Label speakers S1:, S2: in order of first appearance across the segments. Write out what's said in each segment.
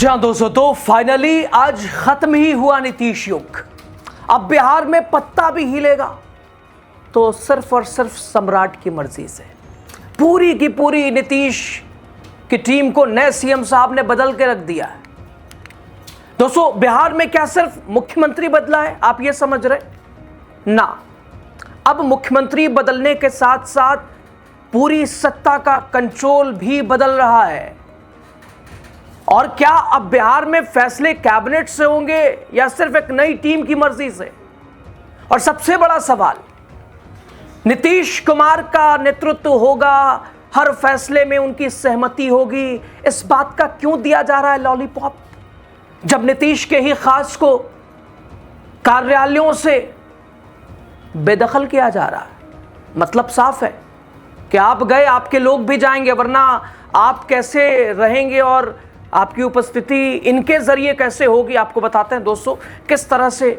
S1: जी हाँ दोस्तों, तो फाइनली आज खत्म ही हुआ नीतीश युग। अब बिहार में पत्ता भी हिलेगा तो सिर्फ और सिर्फ सम्राट की मर्जी से। पूरी की पूरी नीतीश की टीम को नए सीएम साहब ने बदल के रख दिया है। दोस्तों, बिहार में क्या सिर्फ मुख्यमंत्री बदला है, आप ये समझ रहे ना? अब मुख्यमंत्री बदलने के साथ साथ पूरी सत्ता का कंट्रोल भी बदल रहा है। और क्या अब बिहार में फैसले कैबिनेट से होंगे या सिर्फ एक नई टीम की मर्जी से? और सबसे बड़ा सवाल, नीतीश कुमार का नेतृत्व होगा, हर फैसले में उनकी सहमति होगी, इस बात का क्यों दिया जा रहा है लॉलीपॉप, जब नीतीश के ही खास को कार्यालयों से बेदखल किया जा रहा है? मतलब साफ है कि आप गए, आपके लोग भी जाएंगे, वरना आप कैसे रहेंगे और आपकी उपस्थिति इनके जरिए कैसे होगी? आपको बताते हैं दोस्तों किस तरह से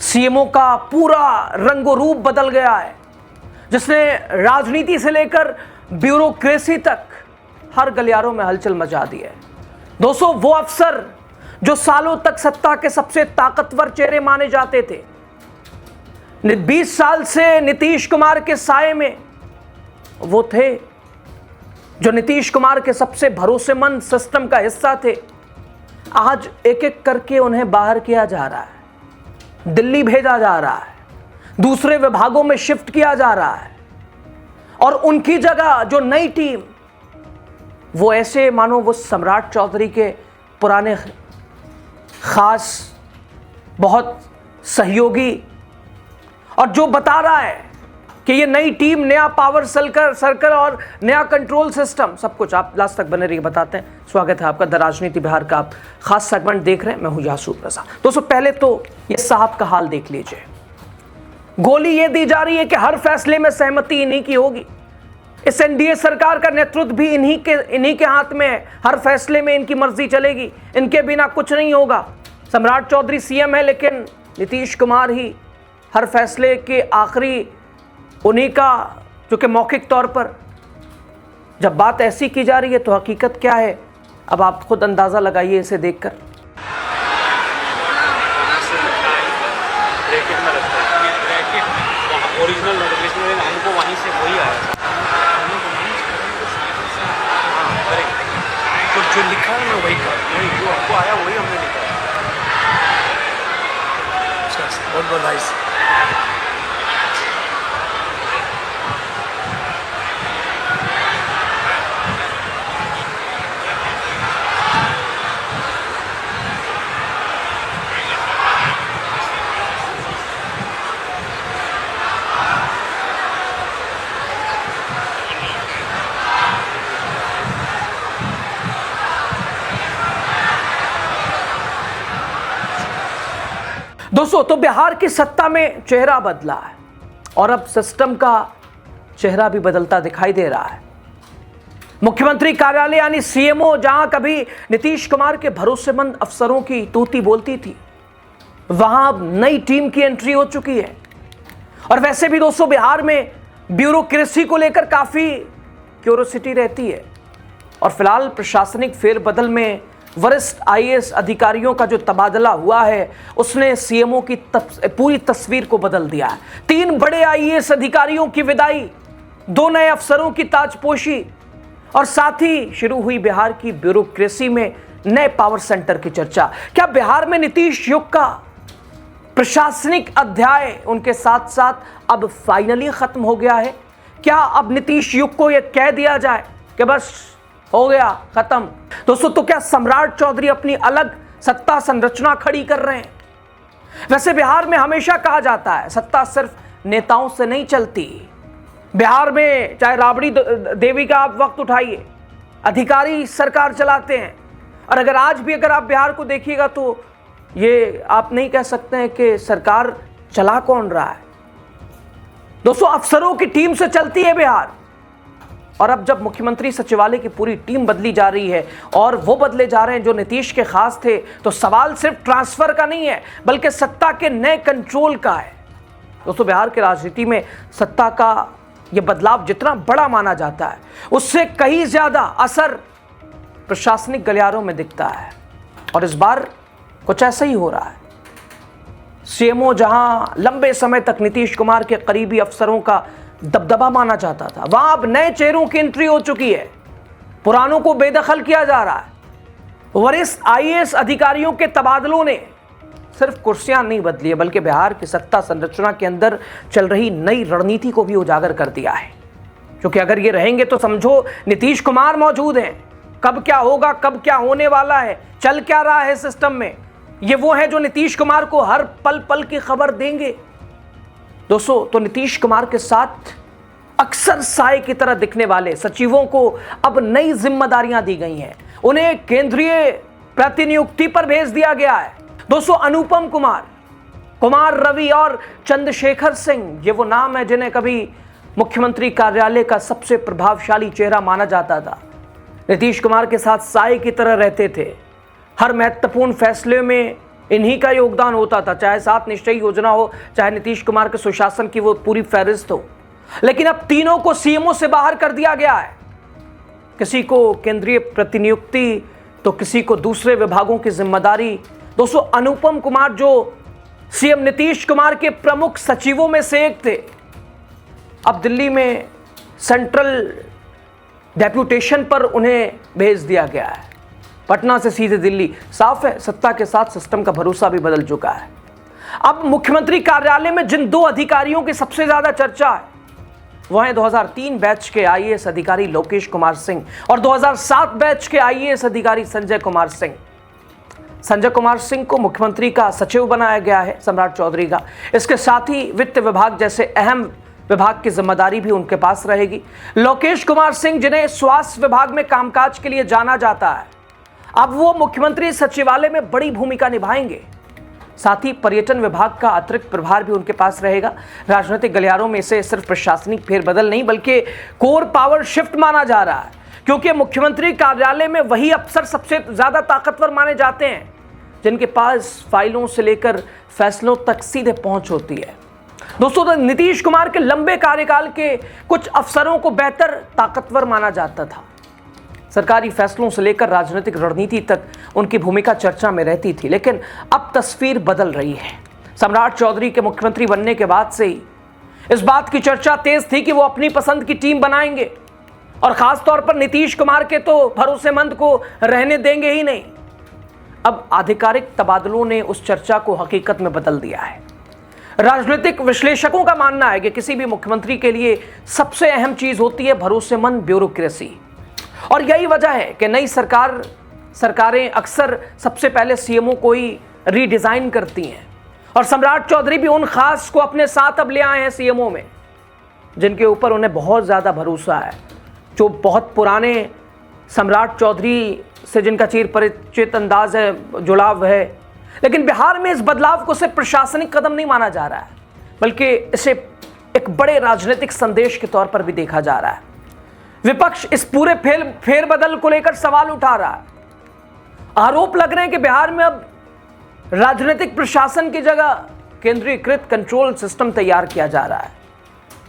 S1: सीएमओ का पूरा रंगो रूप बदल गया है, जिसने राजनीति से लेकर ब्यूरोक्रेसी तक हर गलियारों में हलचल मचा दी है। दोस्तों, वो अफसर जो सालों तक सत्ता के सबसे ताकतवर चेहरे माने जाते थे, 20 साल से नीतीश कुमार के साए में वो थे, जो नीतीश कुमार के सबसे भरोसेमंद सिस्टम का हिस्सा थे, आज एक एक करके उन्हें बाहर किया जा रहा है, दिल्ली भेजा जा रहा है, दूसरे विभागों में शिफ्ट किया जा रहा है। और उनकी जगह जो नई टीम, वो ऐसे मानो वो सम्राट चौधरी के पुराने खास बहुत सहयोगी, और जो बता रहा है कि ये नई टीम, नया पावर सर्कल और नया कंट्रोल सिस्टम, सब कुछ। आप लास्ट तक बने रहिए, बताते हैं। स्वागत है आपका द राजनीति बिहार का, आप खास सेगमेंट देख रहे हैं। मैं हूं यासू प्रसाद। दोस्तों, पहले तो ये साहब का हाल देख लीजिए। गोली ये दी जा रही है कि हर फैसले में सहमति इन्हीं की होगी। इस एनडीए सरकार का नेतृत्व भी इन्हीं के हाथ में है। हर फैसले में इनकी मर्जी चलेगी, इनके बिना कुछ नहीं होगा। सम्राट चौधरी सीएम है, लेकिन नीतीश कुमार ही हर फैसले के आखिरी, उन्हीं का, जो कि मौखिक तौर पर। जब बात ऐसी की जा रही है तो हकीकत क्या है, अब आप खुद अंदाजा लगाइए इसे देखकर।
S2: ओरिजिनल नोटिफिकेशन हमको वहीं से वही आया, तो जो लिखा है ना वही जो हमको आया वही हमने लिखा है। बहुत बधाई।
S1: दोस्तों, तो बिहार की सत्ता में चेहरा बदला है और अब सिस्टम का चेहरा भी बदलता दिखाई दे रहा है। मुख्यमंत्री कार्यालय यानी सीएमओ, जहां कभी नीतीश कुमार के भरोसेमंद अफसरों की तूती बोलती थी, वहां अब नई टीम की एंट्री हो चुकी है। और वैसे भी दोस्तों, बिहार में ब्यूरोक्रेसी को लेकर काफी क्यूरोसिटी रहती है। और फिलहाल प्रशासनिक फेरबदल में वरिष्ठ आईएएस अधिकारियों का जो तबादला हुआ है, उसने सीएमओ की पूरी तस्वीर को बदल दिया है। 3 बड़े आईएएस अधिकारियों की विदाई, 2 नए अफसरों की ताजपोशी, और साथ ही शुरू हुई बिहार की ब्यूरोक्रेसी में नए पावर सेंटर की चर्चा। क्या बिहार में नीतीश युग का प्रशासनिक अध्याय उनके साथ साथ अब फाइनली खत्म हो गया है? क्या अब नीतीश युग को यह कह दिया जाए कि बस हो गया, खत्म? दोस्तों, तो क्या सम्राट चौधरी अपनी अलग सत्ता संरचना खड़ी कर रहे हैं? वैसे बिहार में हमेशा कहा जाता है, सत्ता सिर्फ नेताओं से नहीं चलती। बिहार में चाहे राबड़ी देवी का आप वक्त उठाइए, अधिकारी सरकार चलाते हैं। और अगर आज भी अगर आप बिहार को देखिएगा तो ये आप नहीं कह सकते हैं कि सरकार चला कौन रहा है। दोस्तों, अफसरों की टीम से चलती है बिहार। और अब जब मुख्यमंत्री सचिवालय की पूरी टीम बदली जा रही है और वो बदले जा रहे हैं जो नीतीश के खास थे, तो सवाल सिर्फ ट्रांसफर का नहीं है, बल्कि सत्ता के नए कंट्रोल का है। दोस्तों, बिहार की राजनीति में सत्ता का यह बदलाव जितना बड़ा माना जाता है, उससे कहीं ज्यादा असर प्रशासनिक गलियारों में दिखता है। और इस बार कुछ ऐसा ही हो रहा है। सीएमओ जहां लंबे समय तक नीतीश कुमार के करीबी अफसरों का दबदबा माना जाता था, वहां अब नए चेहरों की एंट्री हो चुकी है। पुरानों को बेदखल किया जा रहा है। वरिष्ठ आईएएस अधिकारियों के तबादलों ने सिर्फ कुर्सियां नहीं बदली है, बल्कि बिहार की सत्ता संरचना के अंदर चल रही नई रणनीति को भी उजागर कर दिया है। क्योंकि अगर ये रहेंगे तो समझो नीतीश कुमार मौजूद हैं, कब क्या होगा, कब क्या होने वाला है, चल क्या रहा है सिस्टम में, ये वो है जो नीतीश कुमार को हर पल पल की खबर देंगे। दोस्तों, तो नीतीश कुमार के साथ अक्सर साए की तरह दिखने वाले सचिवों को अब नई जिम्मेदारियां दी गई हैं। उन्हें केंद्रीय प्रतिनियुक्ति पर भेज दिया गया है। दोस्तों, अनुपम कुमार, कुमार रवि और चंद्रशेखर सिंह, ये वो नाम है जिन्हें कभी मुख्यमंत्री कार्यालय का सबसे प्रभावशाली चेहरा माना जाता था। नीतीश कुमार के साथ साए की तरह रहते थे। हर महत्वपूर्ण फैसले में इन्हीं का योगदान होता था, चाहे 7 निश्चय योजना हो, चाहे नीतीश कुमार के सुशासन की वो पूरी फहरिस्त हो। लेकिन अब तीनों को सीएमओ से बाहर कर दिया गया है। किसी को केंद्रीय प्रतिनियुक्ति तो किसी को दूसरे विभागों की जिम्मेदारी। दोस्तों, अनुपम कुमार जो सीएम नीतीश कुमार के प्रमुख सचिवों में से एक थे, अब दिल्ली में सेंट्रल डेप्यूटेशन पर उन्हें भेज दिया गया है। पटना से सीधे दिल्ली। साफ है, सत्ता के साथ सिस्टम का भरोसा भी बदल चुका है। अब मुख्यमंत्री कार्यालय में जिन 2 अधिकारियों की सबसे ज्यादा चर्चा है, वह हैं 2003 बैच के आईएएस अधिकारी लोकेश कुमार सिंह और 2007 बैच के आईएएस अधिकारी संजय कुमार सिंह। संजय कुमार सिंह को मुख्यमंत्री का सचिव बनाया गया है सम्राट चौधरी का। इसके साथ ही वित्त विभाग जैसे अहम विभाग की जिम्मेदारी भी उनके पास रहेगी। लोकेश कुमार सिंह, जिन्हें स्वास्थ्य विभाग में कामकाज के लिए जाना जाता है, अब वो मुख्यमंत्री सचिवालय में बड़ी भूमिका निभाएंगे। साथ ही पर्यटन विभाग का अतिरिक्त प्रभार भी उनके पास रहेगा। राजनीतिक गलियारों में इसे सिर्फ प्रशासनिक फेरबदल नहीं बल्कि कोर पावर शिफ्ट माना जा रहा है, क्योंकि मुख्यमंत्री कार्यालय में वही अफसर सबसे ज्यादा ताकतवर माने जाते हैं जिनके पास फाइलों से लेकर फैसलों तक सीधे पहुंच होती है। दोस्तों, तो नीतीश कुमार के लंबे कार्यकाल के कुछ अफसरों को बेहतर ताकतवर माना जाता था। सरकारी फैसलों से लेकर राजनीतिक रणनीति तक उनकी भूमिका चर्चा में रहती थी। लेकिन अब तस्वीर बदल रही है। सम्राट चौधरी के मुख्यमंत्री बनने के बाद से ही इस बात की चर्चा तेज थी कि वो अपनी पसंद की टीम बनाएंगे और खास तौर पर नीतीश कुमार के तो भरोसेमंद को रहने देंगे ही नहीं। अब आधिकारिक तबादलों ने उस चर्चा को हकीकत में बदल दिया है। राजनीतिक विश्लेषकों का मानना है कि किसी भी मुख्यमंत्री के लिए सबसे अहम चीज होती है भरोसेमंद ब्यूरोक्रेसी। और यही वजह है कि नई सरकारें अक्सर सबसे पहले सीएमओ को ही रीडिजाइन करती हैं। और सम्राट चौधरी भी उन खास को अपने साथ अब ले आए हैं सीएमओ में, जिनके ऊपर उन्हें बहुत ज़्यादा भरोसा है, जो बहुत पुराने सम्राट चौधरी से जिनका चिर परिचित अंदाज है, जुड़ाव है। लेकिन बिहार में इस बदलाव को सिर्फ प्रशासनिक कदम नहीं माना जा रहा है, बल्कि इसे एक बड़े राजनीतिक संदेश के तौर पर भी देखा जा रहा है। विपक्ष इस पूरे फेरबदल को लेकर सवाल उठा रहा है। आरोप लग रहे हैं कि बिहार में अब राजनीतिक प्रशासन की जगह केंद्रीकृत कंट्रोल सिस्टम तैयार किया जा रहा है।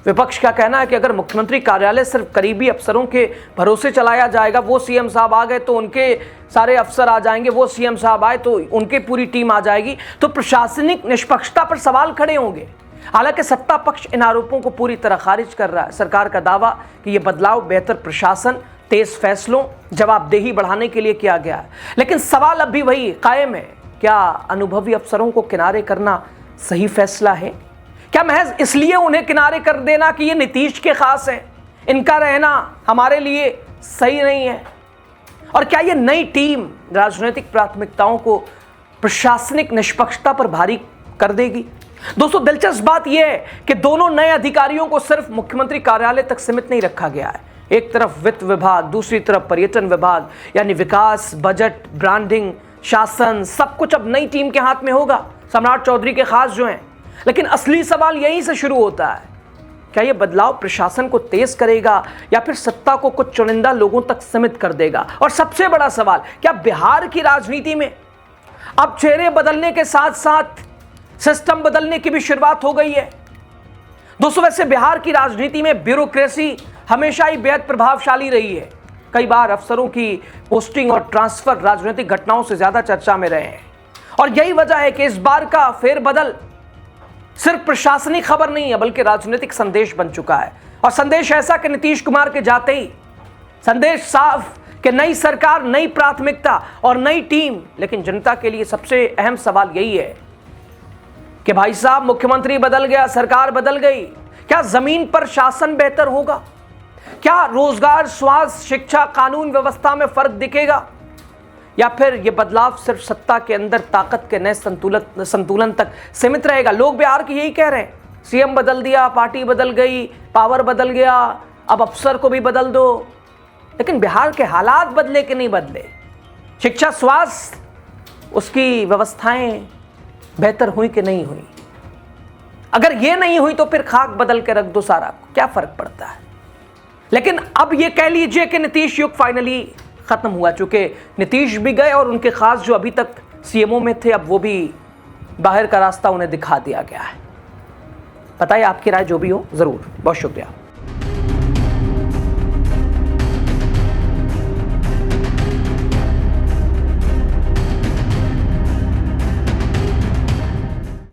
S1: विपक्ष का कहना है कि अगर मुख्यमंत्री कार्यालय सिर्फ करीबी अफसरों के भरोसे चलाया जाएगा, वो सीएम साहब आ गए तो उनके सारे अफसर आ जाएंगे, वो सीएम साहब आए तो उनकी पूरी टीम आ जाएगी, तो प्रशासनिक निष्पक्षता पर सवाल खड़े होंगे। हालांकि सत्ता पक्ष इन आरोपों को पूरी तरह खारिज कर रहा है। सरकार का दावा कि यह बदलाव बेहतर प्रशासन, तेज फैसलों, जवाबदेही बढ़ाने के लिए किया गया है। लेकिन सवाल अब भी वही कायम है, क्या अनुभवी अफसरों को किनारे करना सही फैसला है? क्या महज इसलिए उन्हें किनारे कर देना कि ये नीतीश के खास हैं, इनका रहना हमारे लिए सही नहीं है? और क्या ये नई टीम राजनीतिक प्राथमिकताओं को प्रशासनिक निष्पक्षता पर भारी कर देगी? दोस्तों, दिलचस्प बात यह है कि दोनों नए अधिकारियों को सिर्फ मुख्यमंत्री कार्यालय तक सीमित नहीं रखा गया है। एक तरफ वित्त विभाग, दूसरी तरफ पर्यटन विभाग, यानी विकास, बजट, ब्रांडिंग, शासन, सब कुछ अब नई टीम के हाथ में होगा, सम्राट चौधरी के खास जो हैं। लेकिन असली सवाल यहीं से शुरू होता है, क्या यह बदलाव प्रशासन को तेज करेगा या फिर सत्ता को कुछ चुनिंदा लोगों तक सीमित कर देगा? और सबसे बड़ा सवाल, क्या बिहार की राजनीति में अब चेहरे बदलने के साथ साथ सिस्टम बदलने की भी शुरुआत हो गई है? दोस्तों, वैसे बिहार की राजनीति में ब्यूरोक्रेसी हमेशा ही बेहद प्रभावशाली रही है। कई बार अफसरों की पोस्टिंग और ट्रांसफर राजनीतिक घटनाओं से ज्यादा चर्चा में रहे हैं और यही वजह है कि इस बार का फेरबदल सिर्फ प्रशासनिक खबर नहीं है बल्कि राजनीतिक संदेश बन चुका है। और संदेश ऐसा कि नीतीश कुमार के जाते ही संदेश साफ कि नई सरकार, नई प्राथमिकता और नई टीम। लेकिन जनता के लिए सबसे अहम सवाल यही है कि भाई साहब, मुख्यमंत्री बदल गया, सरकार बदल गई, क्या जमीन पर शासन बेहतर होगा? क्या रोजगार, स्वास्थ्य, शिक्षा, कानून व्यवस्था में फर्क दिखेगा? या फिर यह बदलाव सिर्फ सत्ता के अंदर ताकत के नए संतुलन तक सीमित रहेगा? लोग बिहार के यही कह रहे हैं, सीएम बदल दिया, पार्टी बदल गई, पावर बदल गया, अब अफसर को भी बदल दो। लेकिन बिहार के हालात बदले कि नहीं बदले? शिक्षा, स्वास्थ्य, उसकी व्यवस्थाएं बेहतर हुई कि नहीं हुई? अगर ये नहीं हुई तो फिर खाक बदल के रख दो सारा, क्या फर्क पड़ता है? लेकिन अब ये कह लीजिए कि नीतीश युग फाइनली खत्म हुआ, चूंकि नीतीश भी गए और उनके खास जो अभी तक सीएमओ में थे, अब वो भी बाहर का रास्ता उन्हें दिखा दिया गया है। बताइए आपकी राय जो भी हो, जरूर। बहुत शुक्रिया।